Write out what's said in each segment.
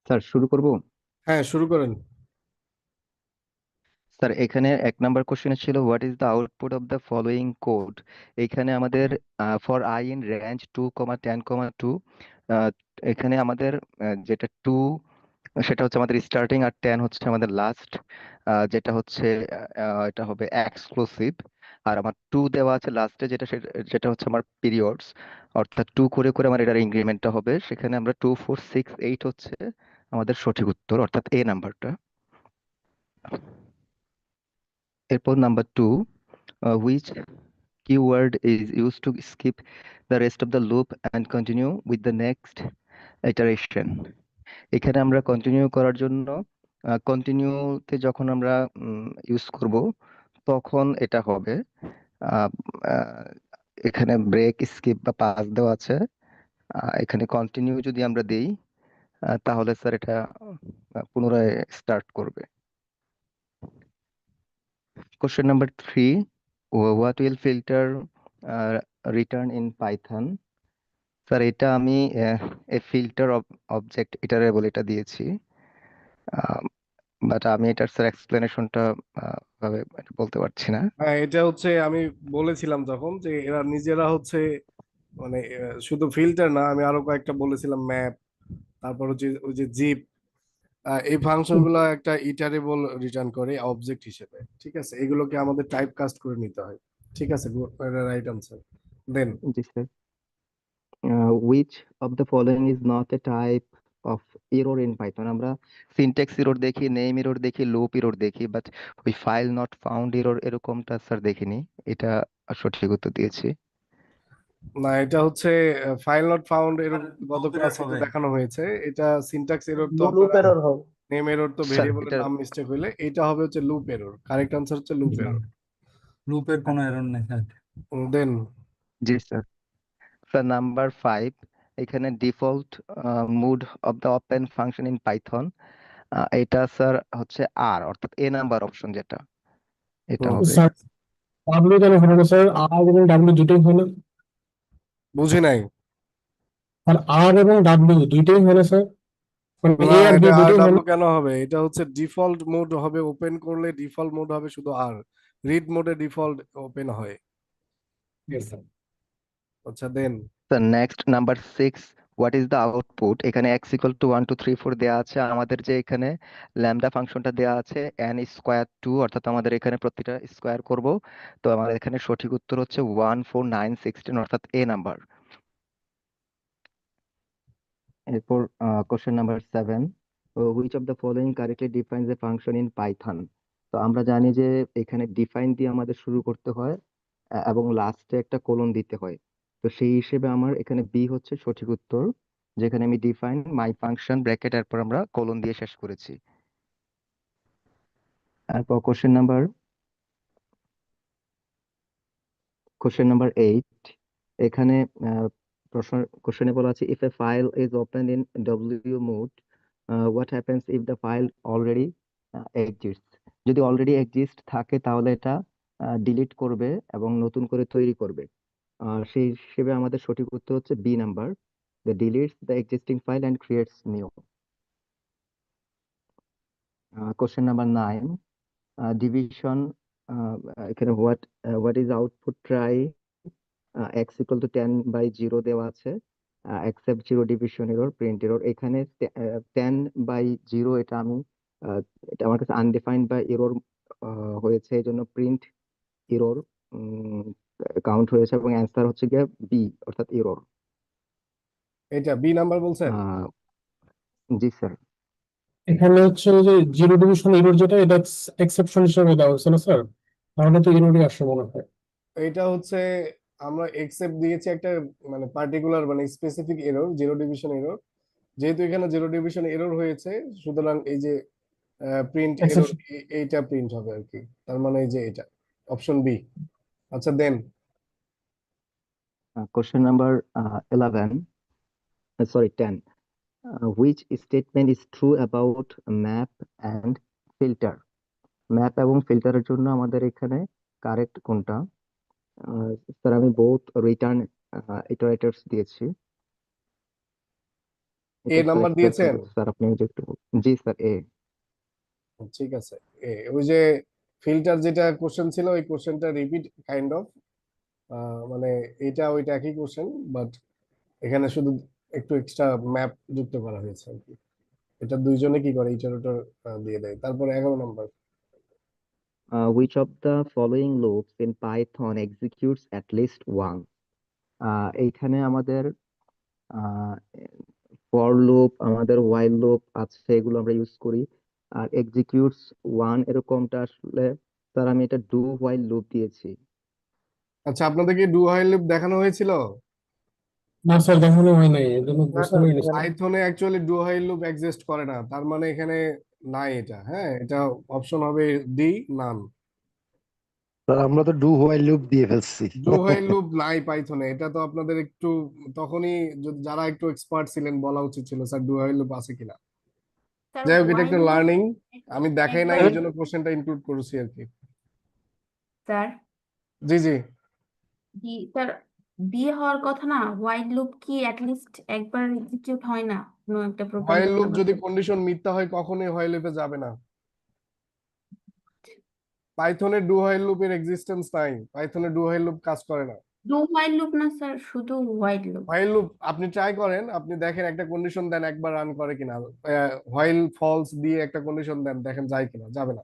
Sir শুরু করব। হ্যাঁ, শুরু করেন। স্যার এখানে এক নাম্বার কোশ্চেন ছিল what is the output of the following code. এখানে আমাদের ফর আই ইন রেঞ্জ 2,10,2, এখানে আমাদের যেটা 2 সেটা হচ্ছে আমাদের স্টার্টিং, আর 10 হচ্ছে আমাদের লাস্ট, যেটা হচ্ছে এটা হবে এক্সক্লুসিভ। আর আমার 2 দেওয়া আছে লাস্টে, যেটা হচ্ছে আমার পিরিয়ডস, অর্থাৎ 2 করে করে আমার এটার ইনক্রিমেন্টটা হবে। সেখানে আমরা 2, 4, 6, 8 হচ্ছে আমাদের সঠিক উত্তর, অর্থাৎ এ নাম্বারটা। এরপর number 2, which keyword is used to skip the rest of the loop and continue with the next iteration. এখানে আমরা কন্টিনিউ করার জন্য কন্টিনিউতে যখন আমরা ইউজ করব তখন এটা হবে। আহ, আহ, এখানে ব্রেক, স্কিপ বা পাস দেওয়া আছে। এখানে কন্টিনিউ যদি আমরা দেই তাহলে স্যার এটা পুনরায় স্টার্ট করবে। Question number 3, what will filter return in Python. Sir এটা আমি এ ফিল্টার অবজেক্ট ইটারেবল এটা দিয়েছি, বাট আমি এটার স্যার এক্সপ্লেনেশনটা ভাবে এটা বলতে পারছি না। হ্যাঁ, এটা হচ্ছে আমি বলেছিলাম তখন যে এরা নিজেরা হচ্ছে মানে শুধু ফিল্টার না, আমি আরো কয়েকটা বলেছিলাম, ম্যাপ, তারপর হচ্ছে ওই যে জিপ। এই ফাংশন গুলো একটা ইটারেবল রিটার্ন করে অবজেক্ট হিসেবে। ঠিক আছে, এগুলোকে আমাদের টাইপ কাস্ট করে নিতে হয়। ঠিক আছে, right answer. Then ji sir. Which of the following is not a type of error in Python. আমরা সিনট্যাক্স এরর দেখি, নেম এরর দেখি, লুপ এরর দেখি, বাট ওই ফাইল নট ফাউন্ড এরর এরকমটা স্যার দেখিনি। এটা সঠিক উত্তর দিয়েছি। না, এটা হচ্ছে ফাইল নট ফাউন্ড এরর। গত ক্লাসে তো দেখানো হয়েছে। এটা সিনট্যাক্স এরর তো লুপ আপনারা, এরর হবে। নেম এরর তো স্যার ভেরিয়েবলের এটা নাম মিস্টেক হইলে, এটা হবে হচ্ছে লুপ এরর। কারেক্ট আনসার হচ্ছে লুপ না, এরর। লুপের কোনো এরর নেই sir. Then ji sir. Sir number 5, এখানে default mode of the open function in Python, এটা স্যার হচ্ছে আর, অর্থাৎ এ নাম্বার অপশন যেটা, এটা হবে। স্যার ডাব্লিউ কেন হলো না স্যার? আর এবং ডাব্লিউ দুটোই হলো। বুঝি নাই। আর আর এবং ডাব্লিউ দুইটাই হলো স্যার, মানে না, এ আর বি এটা আর দুটোই হলো। ডাব্লিউ কেন হবে? এটা হচ্ছে ডিফল্ট মোড হবে, ওপেন করলে ডিফল্ট মোড হবে শুধু আর। রিড মোডে ডিফল্ট ওপেন হয়। Yes, sir. আচ্ছা, then sir next number 6, what is the output. এখানে x = 1 2 3 4 দেওয়া আছে। আমাদের যে এখানে ল্যামডা ফাংশনটা দেওয়া আছে n²2, অর্থাৎ আমাদের এখানে প্রতিটা স্কোয়ার করব। তো আমাদের এখানে সঠিক উত্তর হচ্ছে 1 4 9 16, অর্থাৎ এ নাম্বার। এরপর question number 7, which of the following correctly defines A function in Python. তো আমরা জানি যে এখানে ডিফাইন দিয়ে আমাদের শুরু করতে হয়, এবং লাস্টে একটা কোলন দিতে হয়। তো সেই হিসেবে আমার এখানে বি হচ্ছে সঠিক উত্তর, যেখানে আমি ডিফাইন মাই ফাংশন ব্র্যাকেট এরপর আমরা কোলন দিয়ে শেষ করেছি। তারপর কোশ্চেন নাম্বার 8, এখানে আহ, প্রশ্ন কোশ্চেনে বলা আছে if A file is open in W mode, what happens if the file already exist. যদি অলরেডি এক্সিস্ট থাকে তাহলে এটা ডিলিট করবে এবং নতুন করে তৈরি করবে। সেই হিসেবে আমাদের সঠিক উত্তর হচ্ছে B number, the deletes the existing file and creates new. Question number 9, division, এখানে what is output try x = 10/0 দেওয়া আছে, except zero division error, print error. এখানে 10/0 এটা আমি এটা আমার কাছে আনডিফাইন্ড বা এরর হয়েছে, এই জন্য প্রিন্ট এরর কাউন্ট হয়েছে, এবং অ্যান্সার হচ্ছে গিয়ে বি, অর্থাৎ এরর। এটা বি নাম্বার বলছেন। জি স্যার। এখানে হচ্ছে ওই যে জিরো ডিভিশন এরর যেটা, এটা এক্সেপশন হিসেবে দেওয়া হয়েছে না স্যার? তাহলে তো এররই আসবে মনে হয়। এটা হচ্ছে আমরা এক্সেপ্ট দিয়েছি একটা, মানে পার্টিকুলার, মানে specific error, zero division error. যেহেতু এখানে জিরো ডিভিশন এরর হয়েছে, সুতরাং এই যে প্রিন্ট এরর, এক্সেপশন। এইটা প্রিন্ট হবে আর কি। তার মানে এই যে এটা অপশন বি। আচ্ছা, then question number 10, which statement is true about map and filter. Map এবং ফিল্টারের জন্য আমাদের এখানে কারেক্ট কোনটা। স্যার আমি বোথ রিটার্ন ইটারেটরস দিয়েছি। এ এটা স্যার নাম্বার দিয়েছেন? অ্যাকসেপ্টেবল স্যার, আপনি যদি একটু জি স্যার এ। ঠিক আছে। ওই যে ফিল্টার যেটা কোশ্চেন ছিল ওই কোশ্চেনটা রিপিট কাইন্ড অফ, মানে এটা ওইটা একই কোশ্চেন, বাট এখানে শুধু একটু এক্সট্রা ম্যাপ যুক্ত করা হয়েছে আর কি। এটা দুইজনে কি করে ইটার ওটার দিয়ে দেয়। তারপরে 11 নম্বর। Which of the following loops in Python executes at least one? এইখানে আমাদের ফর লুপ, আমাদের while লুপ আছে, এগুলো আমরা ইউজ করি। আর এক্সিকিউটস ওয়ান এরকমটা আসলে স্যার আমি এটা ডু while লুপ দিয়েছি। আচ্ছা, আপনাদেরকে ডু হোয়াইল লুপ দেখানো হয়েছিল? না স্যার, দেখানো হয় নাই, এই জন্য বুঝতে পারিনি স্যার। পাইথনে actually do while loop exist করে না, তার মানে এখানে নাই এটা। হ্যাঁ, এটা অপশন হবে ডি, নান। স্যার আমরা তো ডু হোয়াইল লুপ দিয়ে ফেলছি। ডু হোয়াইল লুপ নাই পাইথনে। এটা তো আপনাদের একটু তখনই যারা একটু এক্সপার্ট ছিলেন বলা উচিত ছিল স্যার ডু হোয়াইল লুপ আছে কিনা। স্যার যাই হোক, এটা ওয়াইল একটা লুপ লার্নিং, আমি দেখাই নাই এই একবার জন্য কোশ্চেনটা ইনক্লুড করেছি আর কি। স্যার জি জি। স্যার বিয়ে হওয়ার কথা না, ওয়াইল লুপ কি অ্যাটলিস্ট একবার এক্সিকিউট হয় না কোনো একটা প্রোগ্রাম হোয়াইল করতে লুপ যদি করতে? কন্ডিশন মিথ্যা হয় কখনোই হোয়াইল লুপে যাবে না। পাইথনে ডু হোয়াইল লুপের এক্সিস্টেন্স নাই, পাইথনে ডু হোয়াইল লুপ কাজ করে না। ডু হোয়াইল লুপ না স্যার, শুধু হোয়াইল লুপ। হোয়াইল লুপ আপনি ট্রাই করেন, আপনি দেখেন একটা কন্ডিশন দেন, একবার রান করে কিনা। হোয়াইল ফলস দিয়ে একটা কন্ডিশন দেন, দেখেন যায় কিনা, যাবে না।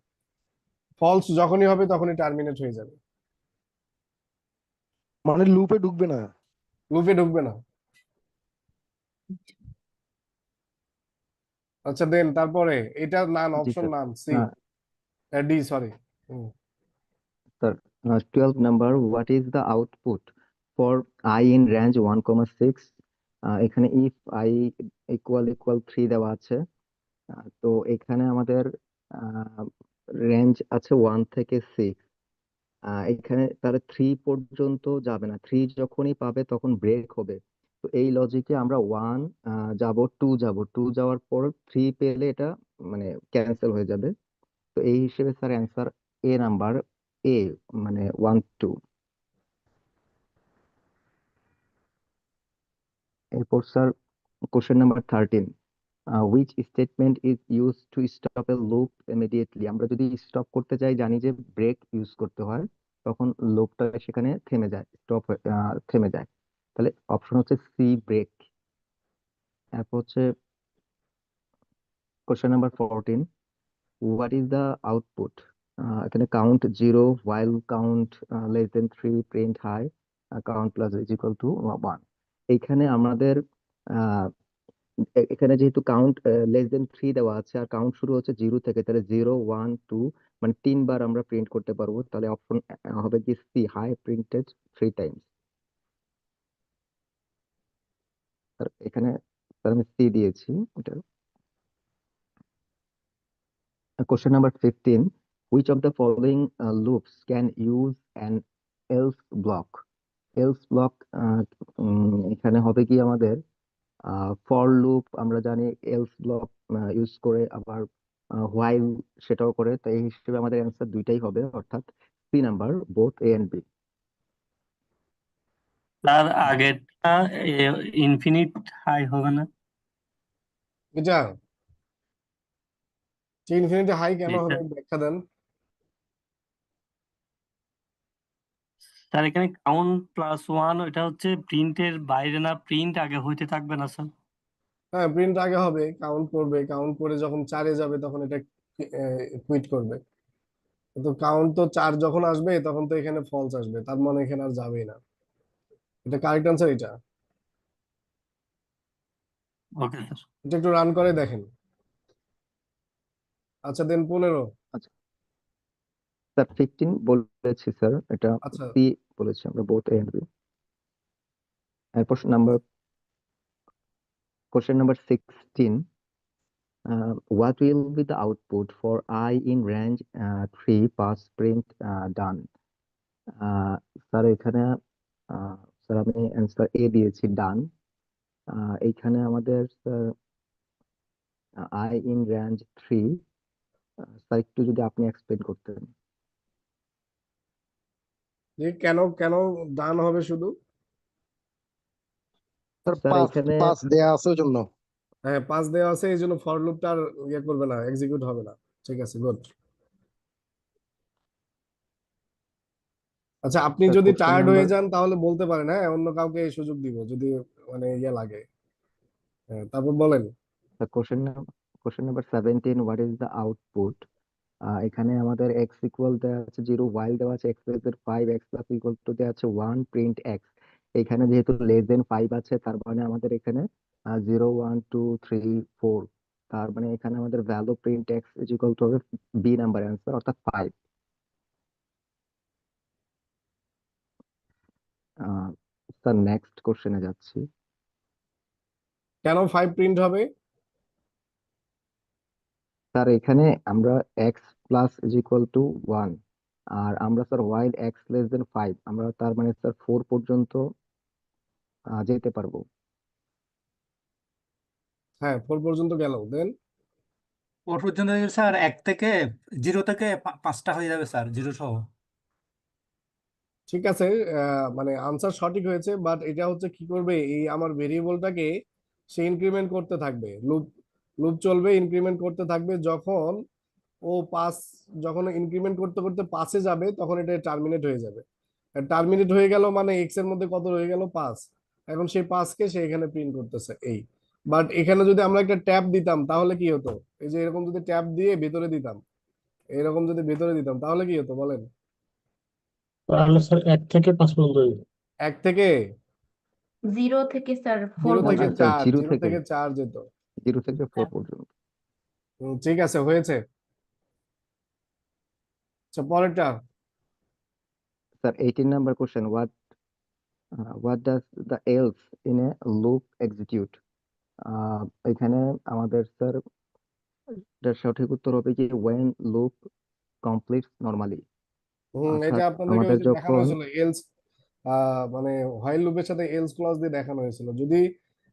ফলস যখনই হবে তখনই টার্মিনেট হয়ে যাবে, মানে লুপে ঢুকবে না। লুপে ঢুকবে না। আচ্ছা দেন তারপরে এটা নান, জি option sir. None, C, D sorry. Sir, 12 number, what is the output for I in range 1, 6? এখানে if I equal 3 দেওয়া আছে। তো এখানে আমাদের রেঞ্জ আছে 1 থেকে 6। এখানে তাহলে 3 পর্যন্ত যাবে না, 3 যখনই পাবে তখন ব্রেক হবে। তো এই লজিকে আমরা 1 যাব, 2 যাব, 2 যাওয়ার পর 3 পেলে এটা মানে ক্যান্সেল হয়ে যাবে। তো এই হিসেবে স্যার অ্যান্সার এ নাম্বার, এ মানে 1, 2। এরপর sir question number 13, which statement is use to stop A loop immediately? আমরা যদি স্টপ করতে চাই জানি যে ব্রেক ইউজ করতে হয়, তখন লুপটা সেখানে থেমে যায়, থেমে যায়। তাহলে অপশন হচ্ছে সি, ব্রেক। এরপর হচ্ছে question number 14, what is the output? এখানে count 0, while count less than 3, print high, count plus is equal to 1। এইখানে আমাদের এখানে যেহেতু কাউন্ট লেস দেন 3 দেওয়া আছে আর কাউন্ট শুরু হচ্ছে 0 থেকে, তাহলে 0, 1, 2 মানে 3 বার আমরা প্রিন্ট করতে পারবো। তাহলে অপশন হবে কি সি, হাই প্রিন্টেড 3 টাইমস। এখানে স্যার আমি সি দিয়েছি এটা। Question number 15, which of the following loops can use an else block? Else block এখানে হবে কি আমাদের ফর লুপ আমরা জানি এলস ব্লক ইউজ করে, আবার হোয়াইল সেটাও করে। তো এই হিসেবে আমাদের অ্যান্সার দুইটাই হবে, অর্থাৎ C number, both A and B. তার আগেরটা ইনফিনিট হাই হবে না? এটা ইনফিনিটি হাই কেন জি হবে স্যার। ব্যাখ্যা দেন। স্যার এখানে কাউন্ট প্লাস ওয়ান, ওইটা হচ্ছে প্রিন্টের বাইরে না, প্রিন্ট আগে হইতে থাকবে না স্যার? হ্যাঁ, প্রিন্ট আগে হবে, কাউন্ট করবে, কাউন্ট করে যখন 4-এ যাবে তখন এটা কুইট করবে। কিন্তু কাউন্ট তো 4 যখন আসবে তখন তো এখানে ফলস আসবে, তার মানে এখানে আর যাবেই না। এটা কারেক্ট আনসার এটা। Okay sir. এটা একটু রান করে দেখেন। আচ্ছা দেন 15। আচ্ছা স্যার 15 বলেছি স্যার, এটা আচ্ছা, সি বলেছি আমরা, বোথ এ এন্ড বি। এরপর question number 16, what will be the output for I in range 3 pass print done? Sir এখানে স্যার আমি অ্যান্সার এ দিয়েছি, ডান। এইখানে আমাদের sir I in range 3, sir একটু যদি আপনি এক্সপ্লেন করতেন। যে কেন কেন ডান হবে শুধু? স্যার স্যার পাঁচ এখানে পাঁচ দেয়া আছে ওই জন্য। হ্যাঁ 5 দেওয়া আছে, এই জন্য ফর লুপটা আর ইয়ে করবে না, এক্সিকিউট হবে না। ঠিক আছে, গুড। আচ্ছা, আপনি স্যার যদি কোশ্চেন টায়ার্ড নাম্বার হয়ে যান তাহলে বলতে পারেন, হ্যাঁ অন্য কাউকে এই সুযোগ দিব যদি মানে ইয়ে লাগে। হ্যাঁ, তারপর বলেন। Question number 17, what is the output? এখানে আমাদের x ইকুয়াল দেওয়া আছে 0, y দেওয়া আছে x plus 5, x plus equal to দেওয়া আছে 1, প্রিন্ট x। এখানে যেহেতু লেস দেন 5 আছে, তার মানে আমাদের এখানে 0 1 2 3 4, তার মানে এখানে আমাদের value print x is equal to হবে বি নাম্বার অ্যান্সার, অর্থাৎ 5। স্যার নেক্সট কোশ্চেনে যাচ্ছি। কেন 5 প্রিন্ট হবে? স্যার এখানে আমরা x plus is equal to 1, আর আমরা স্যার ওয়াইল x লেস দেন 5, আমরা তার মানে স্যার 4 পর্যন্ত যেতে পারবো। হ্যাঁ 4 পর্যন্ত গেল, দেন ওর পর্যন্ত স্যার 0 থেকে 5টা হয়ে যাবে স্যার, 0 সহ। ঠিক আছে। মানে আনসার সঠিক হয়েছে, বাট এটা হচ্ছে কি করবে, এই আমার ভেরিয়েবলটাকে সে ইনক্রিমেন্ট করতে থাকবে, লুপ লুপ চলবে, ইনক্রিমেন্ট করতে থাকবে। যখন ও 5, যখন ইনক্রিমেন্ট করতে করতে 5-এ যাবে তখন এটা টার্মিনেট হয়ে যাবে। টার্মিনেট হয়ে গেল মানে এক্স এর মধ্যে কত রয়ে গেল, 5। এখন সেই 5-কে সে এখানে প্রিন্ট করতেছে এই। বাট এখানে যদি আমরা একটা ট্যাব দিতাম তাহলে কি হতো, এই যে এরকম যদি ট্যাব দিয়ে ভেতরে দিতাম, এরকম যদি ভেতরে দিতাম তাহলে কি হতো বলেন? তাহলে স্যার 1 থেকে 5 পর্যন্ত হয়ে যাবে। 1 থেকে 0 থেকে স্যার 4 0 থেকে পর্যন্ত। 4, জিরো 0 থেকে থেকে 4 যেত। 4 পর্যন্ত। ঠিক আছে, হয়েছে। আচ্ছা, পরেরটা। Sir 18 number question, what does the else in a loop execute? এখানে আমাদের স্যার এটার সঠিক উত্তর হবে কি ওয়েন লুপ কমপ্লিটস নরমালি, এটা অর্থাৎ আপনাদেরকে ওই আমাদের যে দেখানো যখন হয়েছিল এলস, মানে হোয়াইল লুপের সাথে এলস ক্লজ দিয়ে দেখানো হয়েছিল। যদি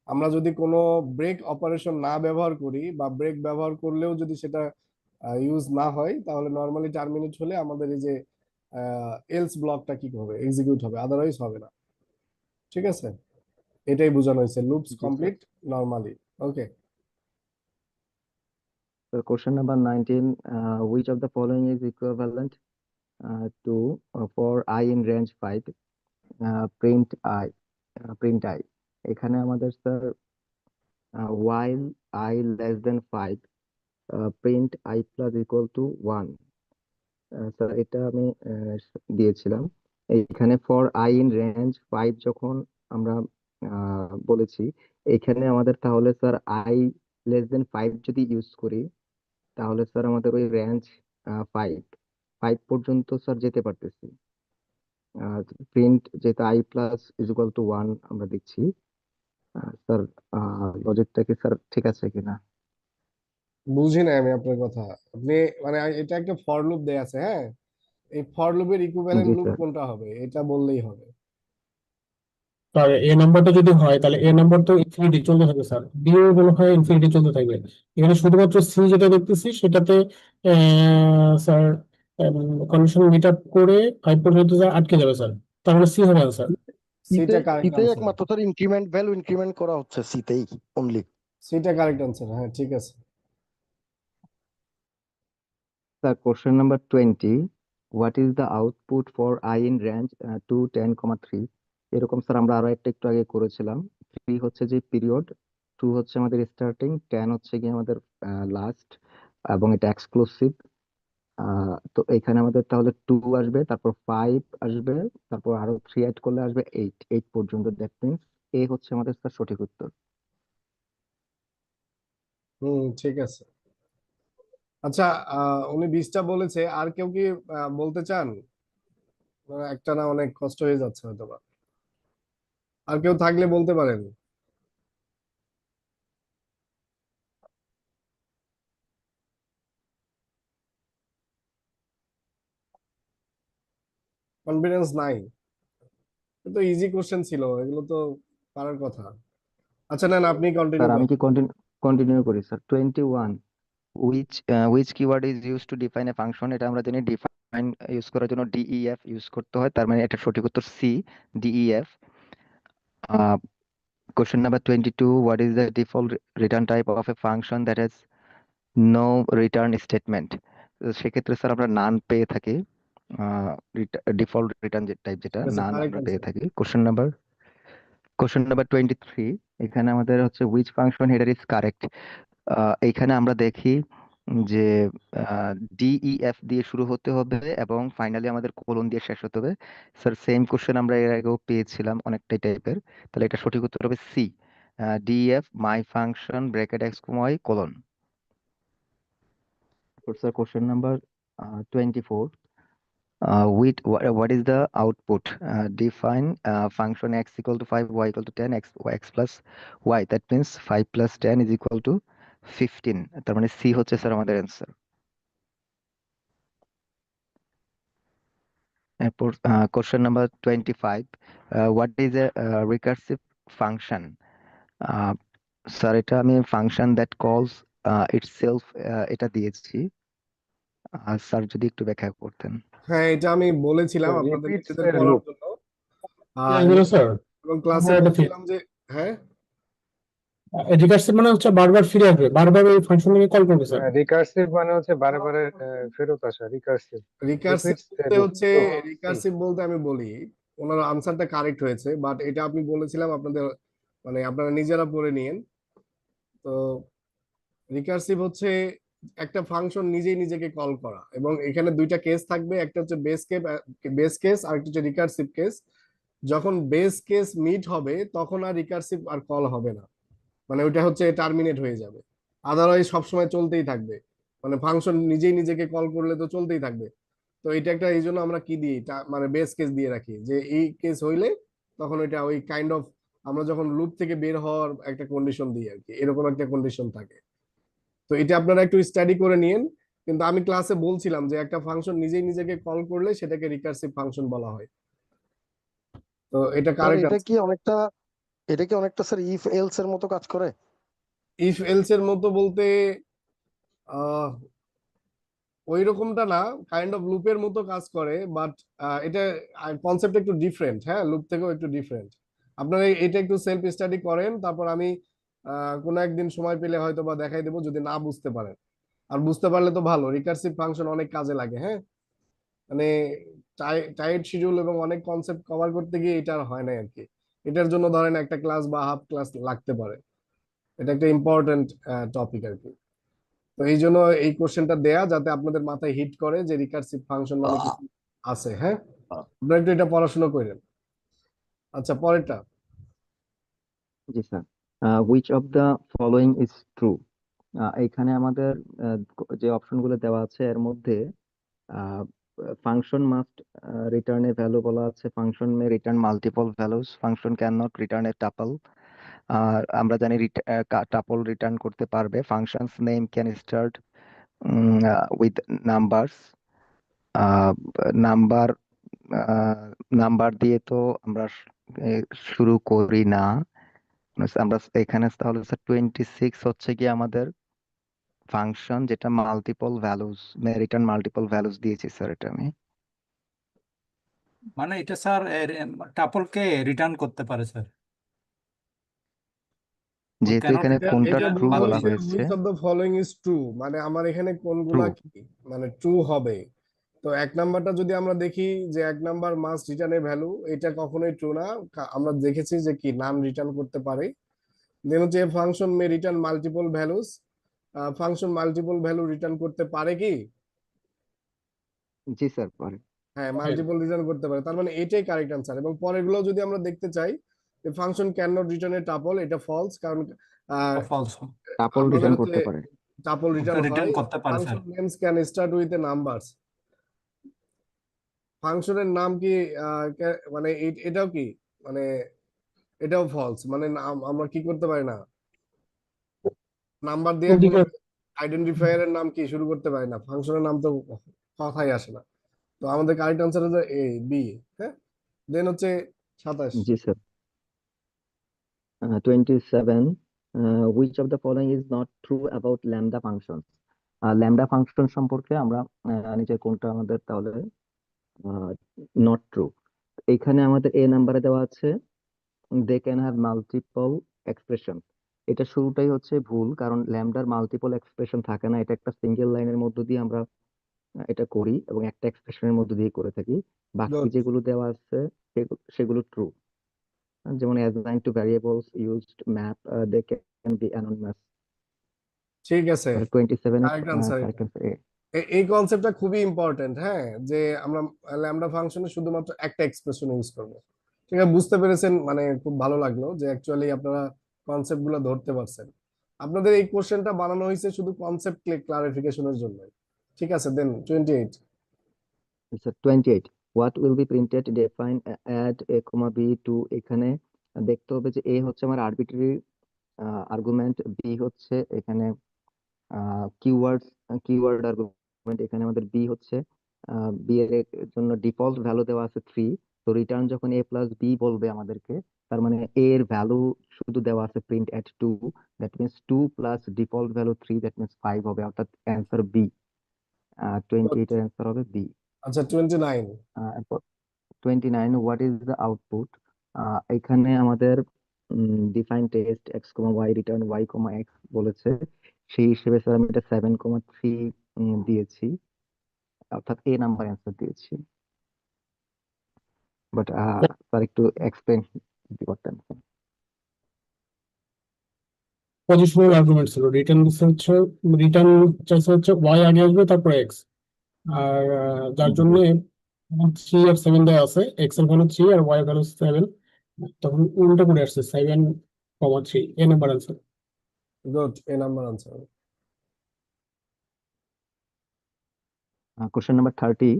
আমরা যদি কোনো ব্রেক অপারেশন না ব্যবহার করি বা ব্রেক ব্যবহার করলেও যদি সেটা ইউজ না হয়, তাহলে নর্মালি টার্মিনেট হলে আমাদের এই যে এলস ব্লকটা কি হবে, এক্সিকিউট হবে, আদারওয়াইজ হবে না। ঠিক আছে, এটাই বোঝানো হয়েছে, loops G sir. Complete normally. Okay. Question number 19, which of the following is equivalent to for I in range 5, print I? এখানে আমাদের sir while I less than 5, print I plus equal to 1। Sir এটা আমি দিয়েছিলাম। এইখানে for I in range 5 যখন আমরা বলেছি, এখানে আমাদের তাহলে স্যার আই লেস দেন 5 যদি ইউজ করি, তাহলে স্যার আমাদের ওই রেঞ্জ 5 5 পর্যন্ত স্যার যেতে পারতেছি। প্রিন্ট যেটা I plus is equal to 1 আমরা দিচ্ছি। স্যার লজিকটা কি স্যার ঠিক আছে কিনা? বুঝি না আমি আপনার কথা। আপনি মানে এটা একটা ফর লুপ দেয়া আছে, হ্যাঁ, এই ফর লুপের ইকুইভ্যালেন্ট জি লুপ স্যার। কোনটা হবে এটা বললেই হবে। আর এ নাম্বারটা যদি হয় তাহলে এ নাম্বার তো ইনফিনিটি চলতে থাকবে স্যার, বি এর মনে হয় ইনফিনিটি চলতে থাকবে। এখানে শুধুমাত্র সি যেটা দেখতেছি সেটাতে স্যার কন্ডিশন মিট আপ করে 5 পর্যন্ত যা আটকে যাবে স্যার, তাহলে সি হবে স্যার। সিতে সিটা কারেক্ট সিতে আনসার। একমাত্র তার ইনক্রিমেন্ট ভ্যালু ইনক্রিমেন্ট করা হচ্ছে সিতেই অনলি। সিটা কারেক্ট আনসার, হ্যাঁ ঠিক আছে। Sir question number 20, what is the output for I in range 2 10,3? এরকম স্যার আমরা আরো একটু আগে করেছিলাম। 3 হচ্ছে যে পিরিয়ড, 2 হচ্ছে আমাদের স্টার্টিং, 10 হচ্ছে কি আমাদের লাস্ট, এবং এটা এক্সক্লুসিভ। তো এখানে আমাদের তাহলে 2 আসবে, তারপর 5 আসবে, তারপর আরো 3 অ্যাড করলে আসবে 8 পর্যন্ত। দ্যাট মিনস এ হচ্ছে আমাদের স্যার সঠিক উত্তর। ঠিক আছে। আচ্ছা, উনি 20টা বলেছে, আর কেউ কি বলতে চান? একটা না, অনেক কষ্ট হয়ে যাচ্ছে হয়তো বা। আর কেউ থাকলে বলতে পারেন। কনফিডেন্স নাই? তো ইজি কোশ্চেন ছিল, এগুলো তো পারার কথা। আচ্ছা না, আপনি কন্টিনিউ স্যার আমি করেন। কি কন্টিনিউ করি sir? 21, which keyword is used to define a function? এটা আমরা জানি ডিফাইন ইউজ করার জন্য DEF ইউজ করতে হয়, তার মানে এটা সঠিক উত্তর C, DEF। Question number 22, what is the default return type of a function that has no return statement? তো সেক্ষেত্রে স্যার আমরা নান পেয়ে থাকি, ডিফল্ট রিটার্ন টাইপ যেটা ঠিক আছে, নান কারেক্ট আমরা পেয়ে অ্যান্সার। থাকি। Question number 23, এখানে আমাদের হচ্ছে which function header is correct? এইখানে আমরা দেখি যে DEF দিয়ে শুরু হতে হবে এবং ফাইনালি আমাদের কোলন দিয়ে শেষ হতে হবে। স্যার সেম কোশ্চেন আমরা এর আগেও পেয়েছিলাম অনেকটাই টাইপের, তাহলে এটা সঠিক উত্তর হবে C, DEF my function bracket X comma y colon. Sir question number 24, what is the output? Define function x equal to 5, y equal to 10, x plus y. That means 5 plus 10 is equal to 15. তার মানে C হচ্ছে sir আমাদের answer. এরপর question number 25, what is a recursive function? Sir এটা আমি function that কলস itself এটা দিয়েছি, স্যার যদি একটু ব্যাখ্যা করতেন। হ্যাঁ, এটা আমি বলেছিলাম আপনাদের রিপিটস নিজেদের এর পড়ার লুপ। জন্য, এগুলো স্যার এবং ক্লাসে আমার একটা বলছিলাম যে হ্যাঁ রিকার্সিভ মানে হচ্ছে বারবার ফিরে আসবে, বারবার ওই ফাংশনকে কল করবে স্যার। রিকার্সিভ মানে হচ্ছে বারে বারে ফেরত আসা, রিকার্সিভ রিকার্সিভ রিপিটস বলতে লুপ। হচ্ছে, রিকার্সিভ বলতে আমি বলি, ওনার আনসারটা কারেক্ট হয়েছে, বাট এটা আপনি বলেছিলাম আপনাদের, মানে আপনারা নিজেরা পড়ে নিয়েন। তো রিকার্সিভ হচ্ছে একটা ফাংশন নিজেই নিজেকে কল করা, এবং এখানে দুইটা কেস থাকবে, একটা হচ্ছে বেস কেস আর একটা হচ্ছে রিকার্সিভ কেস। যখন বেস কেস মিট হবে তখন আর রিকার্সিভ আর কল হবে না, মানে ওইটা হচ্ছে টার্মিনেট হয়ে যাবে। আদারওয়াইজ সবসময় চলতেই থাকবে, মানে ফাংশন নিজেই নিজেকে কল করলে তো চলতেই থাকবে। তো এটা একটা, এই জন্য আমরা কি দিই, মানে বেস কেস দিয়ে রাখি, যে এই কেস হইলে তখন ওইটা ওই কাইন্ড অফ, আমরা যখন লুপ থেকে বের হওয়ার একটা কন্ডিশন দিই আর কি, এরকম একটা কন্ডিশন থাকে। তো এটা আপনারা একটু স্টাডি করে নিন। কিন্তু আমি ক্লাসে বলছিলাম যে একটা ফাংশন নিজেই নিজেকে কল করলে সেটাকে রিকার্সিভ ফাংশন বলা হয়। তো এটা স্যার কারেক্ট। এটা কি অনেকটা স্যার ইফ এলস এর মতো কাজ করে? ইফ এলস এর মতো বলতে আহ ওই রকমটা না, কাইন্ড অফ লুপের মতো কাজ করে, বাট এটা কনসেপ্ট একটু ডিফারেন্ট, হ্যাঁ, লুপ থেকেও একটু ডিফারেন্ট। আপনারা এটা একটু সেলফ স্টাডি করেন, তারপর আমি কোনো একদিন সময় পেলে হয়তো বা দেখাই দেবো, যদি না বুঝতে পারেন। আর বুঝতে পারলে তো ভালো, রিকার্সিভ ফাংশন অনেক কাজে লাগে, হ্যাঁ, মানে টাইট শিডিউল এবং অনেক কনসেপ্ট কভার করতে গিয়ে এটা আর হয় না আর কি। এটার জন্য ধরেন একটা ক্লাস বা হাফ ক্লাস লাগতে পারে, এটা একটা ইম্পর্টেন্ট টপিক আর কি। তো এই জন্য এই কোশ্চেনটা দেয়া, যাতে আপনাদের মাথায় হিট করে যে রিকার্সিভ ফাংশন মানে কিছু আছে, হ্যাঁ, আপনারা একটু এটা পড়াশোনা করেন। আচ্ছা, পরেরটা। জি sir, which of the following is true? এখানে আমাদের যে অপশনগুলো দেওয়া আছে এর মধ্যে function must return a value বলা আছে, function may return multiple values, function can not return a tuple. আর আমরা জানি টাপল রিটার্ন করতে পারবে, functions name can start with numbers, number number দিয়ে তো আমরা শুরু করি না। আমরা এখানে তাহলে স্যার 26 হচ্ছে কি আমাদের ফাংশন যেটা multiple values return multiple values দিয়েছি স্যার, এটা আমি মানে এটা স্যার টাপলকে রিটার্ন করতে পারে স্যার, ও যেহেতু ক্যানট এখানে এটা কোনটা এটা ট্রু বলা বলছে হয়েছে, which of the following is true, মানে আমার এখানে ট্রু। কোনগুলা কি মানে ট্রু হবে। তো এক নাম্বারটা যদি আমরা দেখি, যে এক number must return a value, এটা কখনোই ট্রু না। আমরা দেখেছি যে কি নাম রিটার্ন করতে পারে। দেন হচ্ছে function may return multiple values, function multiple value return করতে পারে কি? জি স্যার পারে। হ্যাঁ, মাল্টিপল রিটার্ন করতে পারে, তার মানে এটাই কারেক্ট আনসার। এবং পরেরগুলো যদি আমরা দেখতে চাই, যে function can not return a tuple, এটা ফলস, কারণ ফলস, টাপল আপনাদের রিটার্ন হচ্ছে করতে পারে। টাপল রিটার্ন রিটার্ন হয়। করতে পারে sir. Function names can start with a numbers, ফাংশনের নাম কি মানে এটাও কি, মানে এটাও ফলস, মানে আমরা কি করতে পারি না, নাম্বার দিয়ে কোনো আইডেন্টিফায়ারের নাম কি শুরু করতে পারি না, ফাংশনের নাম তো কথাই আসে না। তো আমাদের কারেক্ট আনসার হচ্ছে এ, বি। হ্যাঁ, দেন হচ্ছে 27। জি sir. 27, which of the following is not true about lambda functions? Lambda function সম্পর্কে আমরা নিচের কোনটা আমাদের তাহলে নট ট্রু? এখানে আমাদের এ নাম্বারে দেওয়া আছে they can have multiple expression. এটা শুরুটাই হচ্ছে ভুল, কারণ ল্যামডার মাল্টিপল এক্সপ্রেশন থাকে না, এটা একটা সিঙ্গেল লাইনের মধ্য দিয়ে আমরা এটা করি এবং একটা এক্সপ্রেশনের মধ্য দিয়ে করে থাকি। বাকি গুড। যেগুলো দেওয়া আছে সেগুলো ট্রু। যেমন assign to variables used map, they can be anonymous. ঠিক আছে, 27 কারেক্ট আনসার কারেক্ট এটা। Answer A. এই কনসেপ্টটা খুবই ইম্পর্টেন্ট, হ্যাঁ, যে আমরা ল্যামডা ফাংশনে শুধুমাত্র একটা এক্সপ্রেশন ইউজ করব। ঠিক আছে, বুঝতে পেরেছেন, মানে খুব ভালো লাগলো যে অ্যাকচুয়ালি আপনারা কনসেপ্ট গুলো ধরতে পারছেন। আপনাদের এই কোশ্চেনটা বানানো হয়েছে শুধু কনসেপ্ট ক্লারিফিকেশনের জন্য। ঠিক আছে, দেন 28। আচ্ছা 28, what will be printed, define add A comma B two. এখানে দেখতে হবে যে এ হচ্ছে আমার আরবিট্রারি আর্গুমেন্ট, বি হচ্ছে এখানে কিওয়ার্ড কিওয়ার্ড আর্গুমেন্ট, এখানে আমাদের বি হচ্ছে বি এর জন্য ডিফল্ট ভ্যালু দেওয়া আছে 3। তো রিটার্ন যখন এ প্লাস বি বলবে আমাদেরকে, তার মানে এ এর ভ্যালু শুধু দেওয়া আছে print at 2, that means 2 plus default value 3, that means 5 হবে, অর্থাৎ অ্যান্সার বি। 28 এর অ্যান্সার হবে বি। আচ্ছা 29। 29, হোয়াট ইজ দ্য আউটপুট। এখানে আমাদের ডিফাইন টেস্ট এক্স কমা Y, return y comma x বলেছে, সেই হিসেবে স্যার আমি এটা 7,3 দিয়েছি, অর্থাৎ এ নাম্বার অ্যান্সার দিয়েছি। বাট স্যার একটু এক্সপ্লেন দিতে পারতেন। পজিশনাল আর্গুমেন্ট ছিল, রিটার্ন হচ্ছে রিটার্ন চাইছে হচ্ছে ওয়াই আগে আসবে তারপর এক্স, আর যার জন্য 3 আর 7 দেওয়া আছে, এক্স এর ভ্যালু 3 আর ওয়াই এর ভ্যালু 7, তখন উল্টা করে আসছে 7,3, এ number answer. Good, A number answer. Question number 30.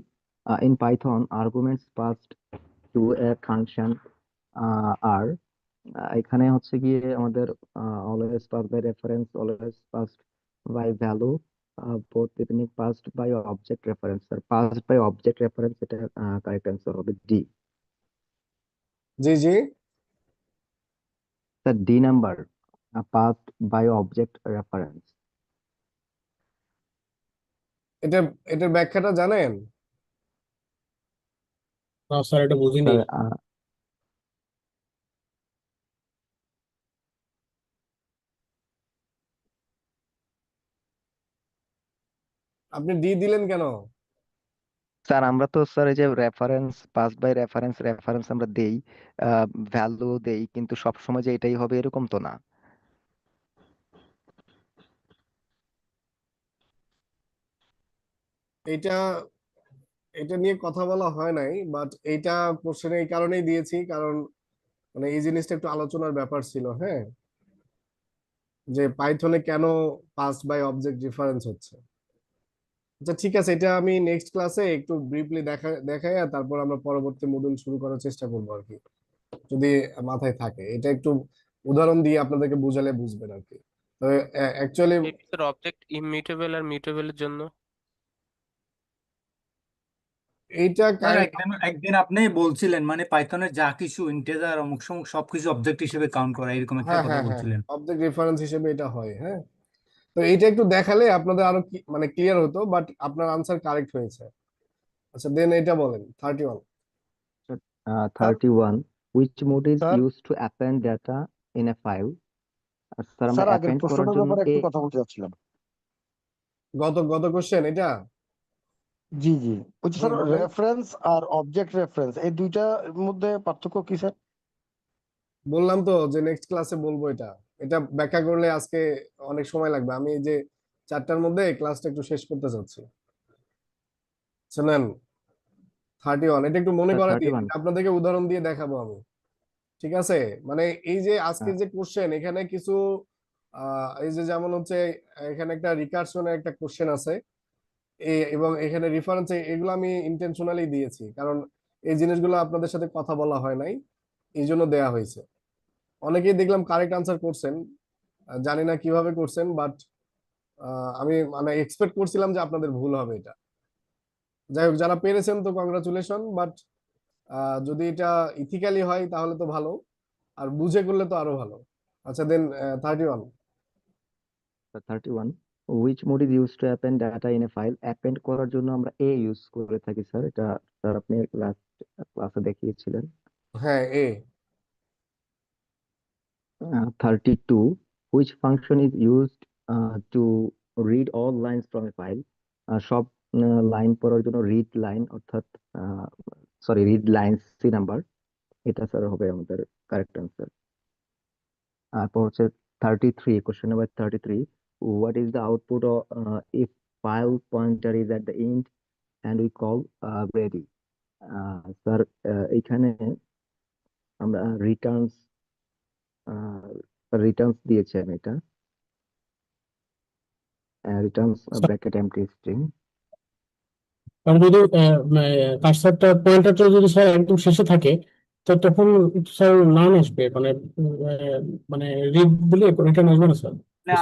In Python, arguments passed to a function are, এখানে হচ্ছে গিয়ে আমাদের always passed by reference, always passed by value, both depending passed by object reference। আর passed by object reference, এটা correct answer হবে D. জি জি, sir D number, passed by object reference। এটা এটার ব্যাখ্যাটা জানেন? স্যার এটা বুঝিনি। স্যার আপনি ডি দিলেন কেন? স্যার আমরা তো স্যার এই যে reference, pass by reference, reference আমরা দেই, ভ্যালু দেই, কিন্তু সবসময় যে এটাই হবে এরকম তো না। এটা এটা নিয়ে কথা বলা হয় নাই, বাট এইটা কোশ্চেনে এই কারণেই দিয়েছি, কারণ মানে এই জিনিসটা একটু আলোচনার ব্যাপার ছিল, হ্যাঁ, যে পাইথনে কেন পাস বাই অবজেক্ট ডিফারেন্স হচ্ছে। আচ্ছা ঠিক আছে, এটা আমি নেক্সট ক্লাসে একটু ব্রিফলি দেখাই, আর তারপর আমরা পরবর্তী মডিউল শুরু করার চেষ্টা করবো আর কি, যদি মাথায় থাকে। এটা একটু উদাহরণ দিয়ে আপনাদেরকে বুঝালে বুঝবেন আর কি। তো অ্যাকচুয়ালি এর অবজেক্ট ইমিউটেবল আর মিউটেবলের জন্য এইটা স্যার একদিন একদিন আপনি বলছিলেন মানে পাইথনের যা কিছু ইন্টিজার অমুক সমুক সবকিছু অবজেক্ট হিসেবে কাউন্ট করা, এরকম একটা হ্যাঁ কথা হ্যাঁ হ্যাঁ, বলছিলেন। অবজেক্ট রেফারেন্স হিসেবে এটা হয়, হ্যাঁ। তো এইটা একটু দেখালে আপনাদের আরো মানে ক্লিয়ার হতো, বাট আপনার আনসার কারেক্ট হয়েছে। আচ্ছা দেন এটা বলেন 31। 31, which mode is sir used to append data in a file। Sir আমরা স্যার আগের অ্যাপেন্ড করার প্রশ্নটার জন্য ব্যাপারে একটু কথা বলতে চাচ্ছিলাম। গত গত কোশ্চেন এটা। জি জি, বলছি স্যার বলেন। রেফারেন্স আর অবজেক্ট রেফারেন্স এই দুইটার মধ্যে পার্থক্য কি স্যার? বললাম তো যে নেক্সট ক্লাসে বলবো এটা। এটা ব্যাখ্যা করলে আজকে অনেক সময় লাগবে, আমি এই যে 4টার মধ্যে ক্লাসটা একটু শেষ করতে চাচ্ছি। শুনেন 31, এটা একটু মনে করে দিন, 31। আপনাদেরকে উদাহরণ দিয়ে দেখাবো আমি। ঠিক আছে, মানে এই যে আজকের যে কোশ্চেন, এখানে কিছু এই যে যেমন হচ্ছে এখানে একটা রিকারশনের একটা কোশ্চেন আছে, এবং এখানে রেফারেন্স, এগুলো আমি ইন্টেনশনালি দিয়েছি, কারণ এই জিনিসগুলো আপনাদের সাথে কথা বলা হয় নাই, এই জন্য দেয়া হয়েছে। অনেকেই দেখলাম কারেক্ট আনসার করছেন, জানি না কিভাবে করছেন, বাট আমি মানে এক্সপেক্ট করছিলাম যে আপনাদের ভুল হবে এটা। যাই হোক, যারা পেরেছেন তো কংগ্রাচুলেশন, বাট যদি এটা ইথিক্যালি হয় তাহলে তো ভালো, আর বুঝে করলে তো আরো ভালো। আচ্ছা দেন 31। 31, which mode is used to append data in a file। Append করার জন্য আমরা এ ইউজ করে থাকি স্যার, এটা স্যার আপনি লাস্ট ক্লাসে দেখিয়েছিলেন। হ্যাঁ এ। 32. Which function is used to read all lines from a file? সব লাইন পড়ার জন্য রিড লাইন অর্থাৎ রিড লাইন সি নাম্বার, এটা স্যার হবে আমাদের কারেক্ট অ্যান্সার। তারপর হচ্ছে 33, question number 33, what is the output of if file pointer is at the end and we call ready? Sir এখানে আমরা রিটার্নস দিয়েছি আমি, এটা রিটার্নস ব্র্যাকেট এমটি স্ট্রিং। কারণ যদি কার্সারটা পয়েন্টারটা যদি স্যার একদম শেষে থাকে তো তখন স্যার নান আসবে, মানে রিড দিলে রিটার্ন আসবে না স্যার।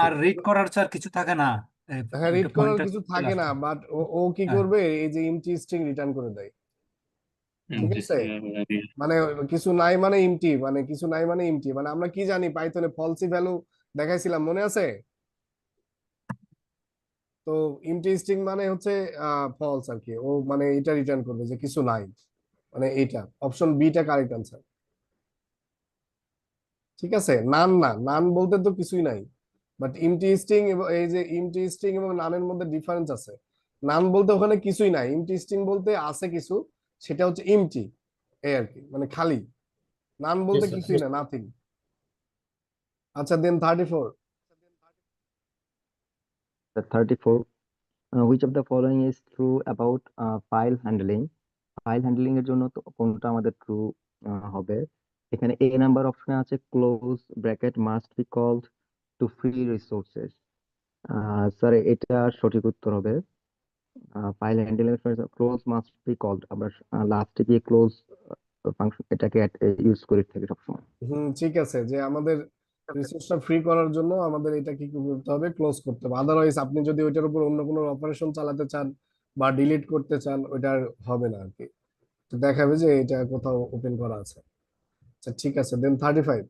আর রিড করার স্যার কিছু থাকে না, হ্যাঁ, রিড করার পয়েন্টার কিছু থাকে না, বাট ও কি হ্যাঁ। করবে, এই যে এমটি স্ট্রিং রিটার্ন করে দেয়। ঠিক আছে, মানে কিছু নাই মানে এমটি, মানে কিছু নাই মানে এমটি, মানে আমরা কি জানি পাইথনে ফলসি ভ্যালু দেখাইছিলাম, মনে আছে? তো এমটি স্ট্রিং মানে হচ্ছে ফলস আর কি, ও মানে এটা রিটার্ন করবে যে কিছু নাই, মানে এইটা অপশন বিটা কারেক্ট আনসার। ঠিক আছে, নান না, নান বলতে তো কিছুই নাই, বাট এমটি স্ট্রিং এবং এই যে এমটি স্ট্রিং এবং নানের মধ্যে ডিফারেন্স আছে। নান বলতে ওখানে কিছুই নাই, এমটি স্ট্রিং বলতে আছে কিছু, সেটা হচ্ছে এমটি, এই আর কি, মানে খালি। নান বলতে কিছুই না, নাথিং। আচ্ছা, দেন 34। 34, which of the following is true about file handling? File handling এর জন্য তো কোনটা আমাদের ট্রু হবে? এখানে এ নাম্বার অপশনে আছে close bracket must be called to free resources. Sir এটা সঠিক উত্তর হবে। ফাইল হ্যান্ডলিং এর ক্লোজ মাস্ট বি কলড, আমরা লাস্টে গিয়ে ক্লোজ ফাংশন এটাকে ইউজ করে থাকি সবসময়। ঠিক আছে, যে আমাদের রিসোর্সটা ফ্রি করার জন্য আমাদের এটা কি করতে হবে, ক্লোজ করতে হবে। আদারওয়াইজ আপনি যদি ওইটার উপর অন্য কোনো অপারেশন চালাতে চান বা ডিলিট করতে চান, ওইটার হবে না আর কি, তো দেখাবে যে এটা কোথাও ওপেন করা আছে। আচ্ছা, ঠিক আছে, দেন 35।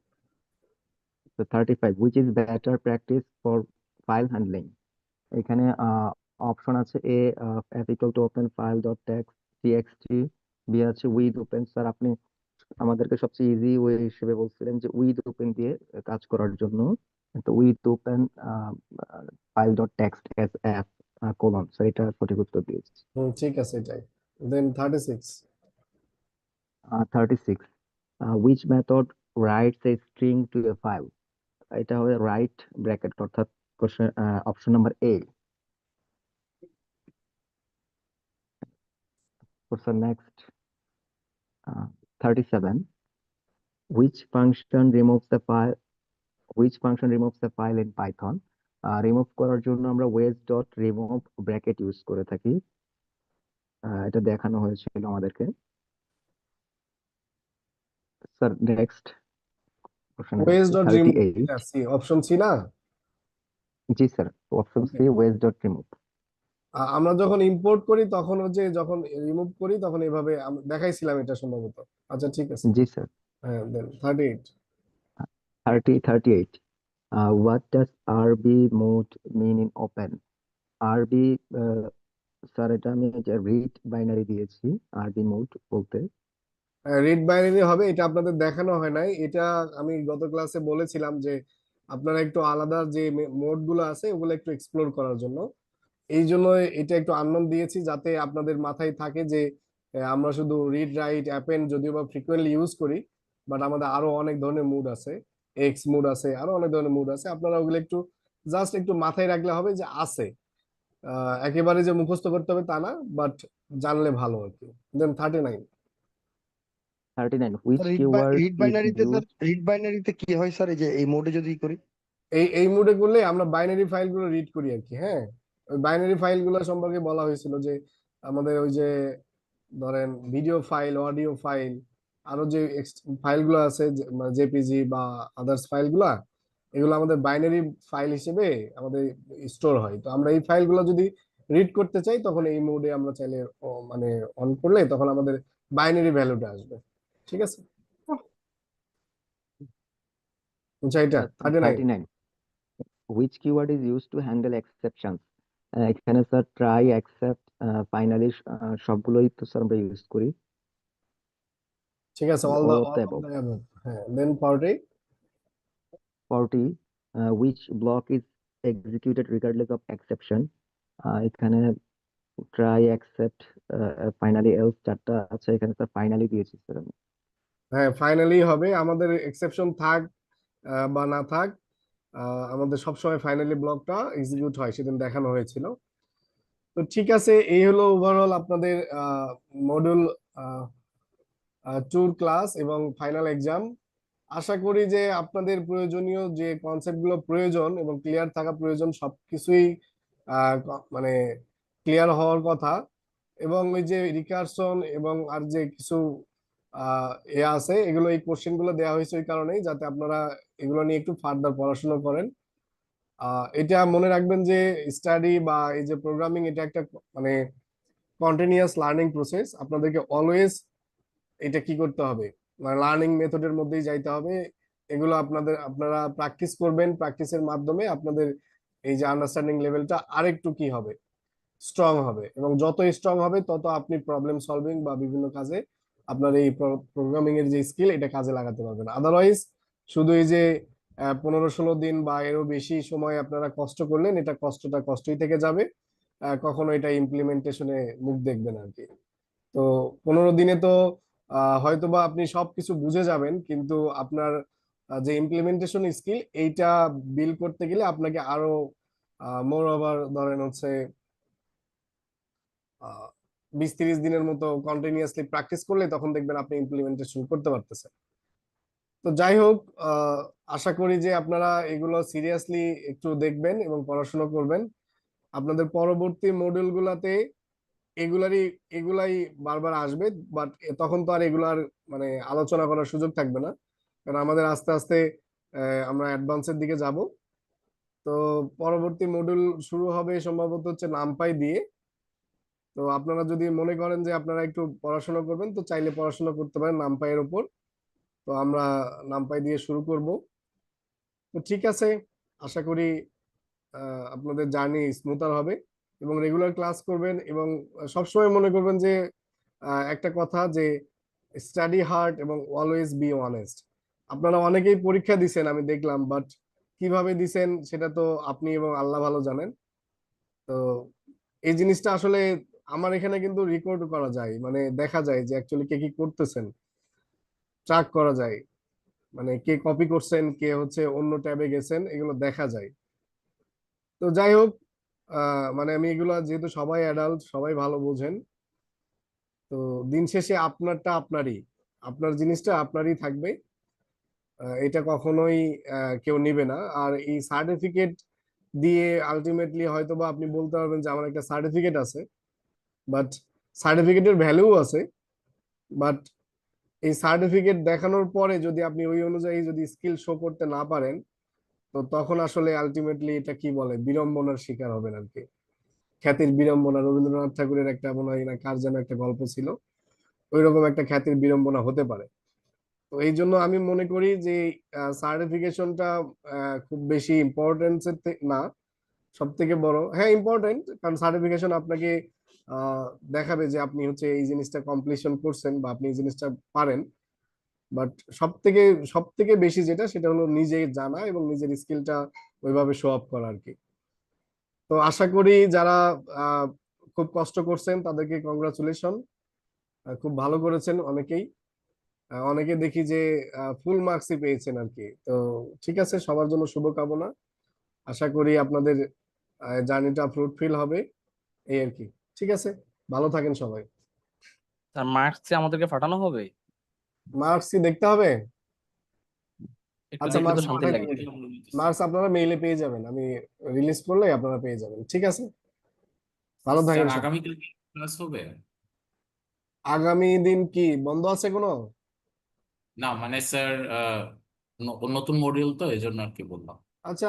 তো 35, which is better practice for file handling? এখানে অপশন আছে A f equal to open file dot txt, B আছে উইথ ওপেন। স্যার আপনি আমাদেরকে সবচেয়ে ইজি ওয়ে হিসেবে বলছিলেন যে উইথ ওপেন দিয়ে কাজ করার জন্য, তো with open file dot text S F colon, sir এটা সঠিক উত্তর দিয়েছি। ঠিক আছে, এটাই। দেন 36। 36, which method writes a string to a file? এটা হবে রাইট ব্র্যাকেট অর্থাৎ question option number A. Next 37, which function removes the file in Python? Remove করার জন্য আমরা os dot remove bracket use করে থাকি, এটা দেখানো হয়েছিল আমাদেরকে। Sir next question os dot remove, 38, C, option C না? জি sir, option C os dot remove. আমরা যখন ইম্পোর্ট করি তখন হচ্ছে, যখন রিমুভ করি তখন এভাবে দেখাইছিলাম এটা সম্ভবত। আচ্ছা, ঠিক আছে, জি স্যার। হ্যাঁ, দেন 38। 38, what does RB mode mean in open? RB sir এটা আমি রিড বাইনারি দিয়েছি RB মোড বলতে। রিড বাইনারি হবে, এটা আপনাদের দেখানো হয় নাই। এটা আমি গত ক্লাসে বলেছিলাম যে আপনারা একটু আলাদা যে মোড গুলো আছে ওগুলো একটু এক্সপ্লোর করার জন্য, এই জন্য এটা একটু আননোন দিয়েছি, যাতে আপনাদের মাথায় থাকে যে আমরা শুধু রিড রাইট অ্যাপেন্ড যদিও বা ফ্রিকোয়েন্টলি ইউজ করি, বাট আমাদের আরো অনেক ধরনের মুড আছে, এক্স মুড আছে, আরো অনেক ধরনের মুড আছে। আপনারা ওগুলো একটু জাস্ট একটু মাথায় রাখলে হবে যে আছে, একেবারে যে মুখস্থ করতে হবে তা না, বাট জানলে ভালো আর কি। Then 39। 39, which keyword read is বাইনারিতে স্যার, used? রিড বাইনারিতে কি হয় স্যার, এই যে এই মোডে যদি করি? এই মুডে করলে আমরা বাইনারি ফাইলগুলো রিড করি আর কি। হ্যাঁ, ওই বাইনারি ফাইলগুলো সম্পর্কে বলা হয়েছিল যে আমাদের ওই যে ধরেন ভিডিও ফাইল, অডিও ফাইল, আরো যে ফাইলগুলো আছে জেপিজি বা আদার্স ফাইলগুলা, এগুলো আমাদের বাইনারি ফাইল হিসেবে আমাদের স্টোর হয়। তো আমরা এই ফাইলগুলো যদি রিড করতে চাই তখন এই মোডে আমরা চাইলে মানে অন করলে তখন আমাদের বাইনারি ভ্যালুটা আসবে। ঠিক আছে, আচ্ছা, এটা 39। 39, which keyword is used to handle exceptions? এখানে স্যার ট্রাই, অ্যাকসেপ্ট, ফাইনালি সবগুলোই তো স্যার আমরা ইউজ করি। ঠিক আছে, all all the of the above. হ্যাঁ, দেন 40। 40 which block is executed regardless of exception এখানে try accept finally else চারটা আছে এখানে স্যার ফাইনালি দিয়েছি স্যার আমি হ্যাঁ, ফাইনালি হবে, আমাদের এক্সেপশন থাক বা না থাক, আমাদের সবসময় ফাইনালি ব্লকটা এক্সিকিউট হয়, সেদিন দেখানো হয়েছিল। তো ঠিক আছে, এই হলো ওভারঅল আপনাদের মডিউল 2 ক্লাস এবং ফাইনাল এক্সাম। আশা করি যে আপনাদের প্রয়োজনীয় যে কনসেপ্ট গুলো প্রয়োজন এবং ক্লিয়ার থাকা প্রয়োজন সবকিছুই মানে ক্লিয়ার হওয়ার কথা। এবং ওই যে রিকারসন এবং আর যে কিছু আছে, এগুলো এই কোশ্চেন গুলো দেওয়া হয়েছে ওই কারণেই, যাতে আপনারা এগুলো নিয়ে একটু ফার্দার পড়াশোনা করেন। এটা মনে রাখবেন যে স্টাডি বা এই যে প্রোগ্রামিং, এটা একটা মানে কন্টিনিউয়াস লার্নিং প্রসেস। আপনাদেরকে অলওয়েজ এটা কি করতে হবে, মানে লার্নিং মেথডের মধ্যেই যাইতে হবে। এগুলো আপনারা প্র্যাকটিস করবেন, প্র্যাকটিসের মাধ্যমে আপনাদের এই যে আন্ডারস্ট্যান্ডিং লেভেলটা আরেকটু কি হবে, স্ট্রং হবে। এবং যত স্ট্রং হবে তত আপনি প্রবলেম সলভিং বা বিভিন্ন কাজে আপনার এই প্রোগ্রামিং এর যে স্কিল, এটা কাজে লাগাতে পারবেন। আদারওয়াইজ শুধু এই যে 15-16 দিন বা এরও বেশি সময় আপনারা কষ্ট করলেন, এটা কষ্টটা কষ্টই থেকে যাবে, কখনো এটা ইমপ্লিমেন্টেশনে মুখ দেখবেন আর কি। তো 15 দিনে তো হয়তোবা আপনি সবকিছু বুঝে যাবেন, কিন্তু আপনার যে ইমপ্লিমেন্টেশন স্কিল, এইটা বিল্ড করতে গেলে আপনাকে আরো মোর ওভার ধরেন হচ্ছে 20-30 দিনের মতো কন্টিনিউয়াসলি প্র্যাকটিস করলে তখন দেখবেন আপনি ইমপ্লিমেন্টেশন করতে পারতেছেন। তো যাই হোক, আশা করি যে আপনারা এগুলো সিরিয়াসলি একটু দেখবেন এবং পড়াশোনা করবেন। আপনাদের পরবর্তী মডিউল গুলাতে এগুলাই বারবার আসবে, বাট তখন তো আর এগুলার মানে আলোচনা করার সুযোগ থাকবে না, কারণ আমাদের আস্তে আস্তে আমরা অ্যাডভান্সের দিকে যাব। তো পরবর্তী মডিউল শুরু হবে সম্ভবত হচ্ছে নামপাই দিয়ে। তো আপনারা যদি মনে করেন যে আপনারা একটু পড়াশোনা করবেন, তো চাইলে পড়াশোনা করতে পারেন নামপাইয়ের উপর। তো আমরা নামপাই দিয়ে শুরু করব। তো ঠিক আছে, আশা করি আপনাদের জার্নি স্মুথার হবে এবং রেগুলার ক্লাস করবেন। এবং সবসময় মনে করবেন যে একটা কথা, যে স্টাডি হার্ড এবং অলওয়েজ বি অনেস্ট। আপনারা অনেকেই পরীক্ষা দিছেন আমি দেখলাম, বাট কিভাবে দিছেন সেটা তো আপনি এবং আল্লাহ ভালো জানেন। তো এই জিনিসটা আসলে আমার এখানে কিন্তু রেকর্ড করা যায়, মানে দেখা যায় যে অ্যাকচুয়ালি কে কি করতেছেন, ট্র্যাক করা যায়, মানে কে কপি করছেন, কে হচ্ছে অন্য ট্যাবে গেছেন, এগুলো দেখা যায়। তো যাই হোক, মানে আমি এগুলো যেহেতু সবাই অ্যাডাল্ট, সবাই ভালো বোঝেন, তো দিন শেষে আপনারটা আপনারই, আপনার জিনিসটা আপনারই থাকবে। এটা কখনোই কেউ নিবে না। আর এই সার্টিফিকেট দিয়ে আলটিমেটলি হয়তোবা আপনি বলতে পারবেন যে আমার একটা সার্টিফিকেট আছে, বাট সার্টিফিকেটের ভ্যালু আছে, বাট এই সার্টিফিকেট দেখানোর পরে যদি আপনি ওই অনুযায়ী যদি স্কিল শো করতে না পারেন, তো তখন আসলে আলটিমেটলি এটা কি বলে, বিড়ম্বনার শিকার হবেন আর কি। খ্যাতির বিড়ম্বনা, রবীন্দ্রনাথ ঠাকুরের একটা মনে হয় না কার যেন একটা গল্প ছিল, ওইরকম একটা খ্যাতির বিড়ম্বনা হতে পারে। তো এই জন্য আমি মনে করি যে সার্টিফিকেশনটা খুব বেশি ইম্পর্টেন্স না, সব থেকে বড়, হ্যাঁ ইম্পর্টেন্ট, কারণ সার্টিফিকেশন আপনাকে আহ, দেখাবে যে আপনি হচ্ছে এই জিনিসটা কমপ্লিশন করছেন বা আপনি এই জিনিসটা পারেন। বাট সব থেকে বেশি যেটা, সেটা হলো নিজে জানা এবং নিজের স্কিলটা ওইভাবে শো অফ করা আর কি। তো আশা করি যারা আহ, খুব কষ্ট করছেন তাদেরকে কংগ্রাচুলেশন, খুব ভালো করেছেন অনেকেই। অনেকে দেখি যে ফুল মার্কসই পেয়েছেন আর কি। তো ঠিক আছে, সবার জন্য শুভকামনা। আশা করি আপনাদের জার্নিটা ফ্রুটফুল হবে, এই আর কি। ঠিক আছে, ভালো থাকেন সবাই। স্যার মার্কস যে আমাদেরকে পাঠানো হবে? মার্কস কি দেখতে হবে? একটু আচ্ছা, দেখলে তো মার্কস শান্তি পাঠাই লাগে। দেবেন, মার্কস আপনারা মেইলে পেয়ে যাবেন, আমি রিলিজ করলে আপনারা পেয়ে যাবেন। ঠিক আছে, ভালো থাকেন সবাই। আগামীকাল কি ক্লাস হবে? আগামী দিন কি বন্ধ আছে কোনো? না মানে স্যার, নতুন মডিউল তো এই জন্য আর কি বললাম। আচ্ছা,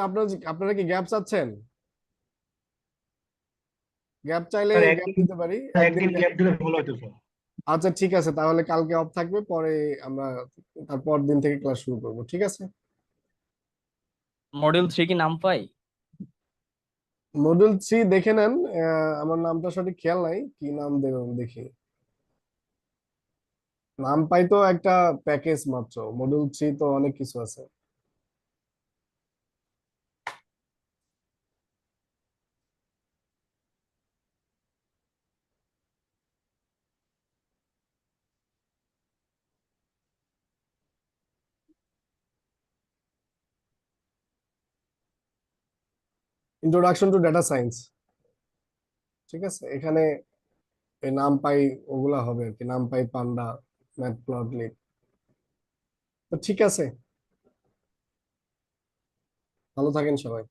আপনারা কি গ্যাপ চাচ্ছেন? গ্যাপ চাইলে স্যার গ্যাপ একদিন দিতে পারি, একদিন একদিন gap গ্যাপ দিলে দিতে ভালো পারি। হতো স্যার। আচ্ছা ঠিক আছে, তাহলে কালকে অফ থাকবে, পরে আমরা তারপর দিন থেকে ক্লাস শুরু করব। ঠিক আছে, মডিউল 3 কি নাম পাই? মডিউল 3 দেখে নেন। আমার নামটা সঠিক খেয়াল নাই, কি নাম দেব দেখি। নাম পাই তো একটা প্যাকেজ মাত্র, মডিউল 3 তো অনেক কিছু আছে। ইন্ট্রোডাকশন টু ডেটা সায়েন্স, ঠিক আছে। এখানে এই নামপাই ওগুলা হবে আর কি, নামপাই, পান্ডা, ম্যাটপ্লটলিব। তো ঠিক আছে, ভালো থাকেন সবাই।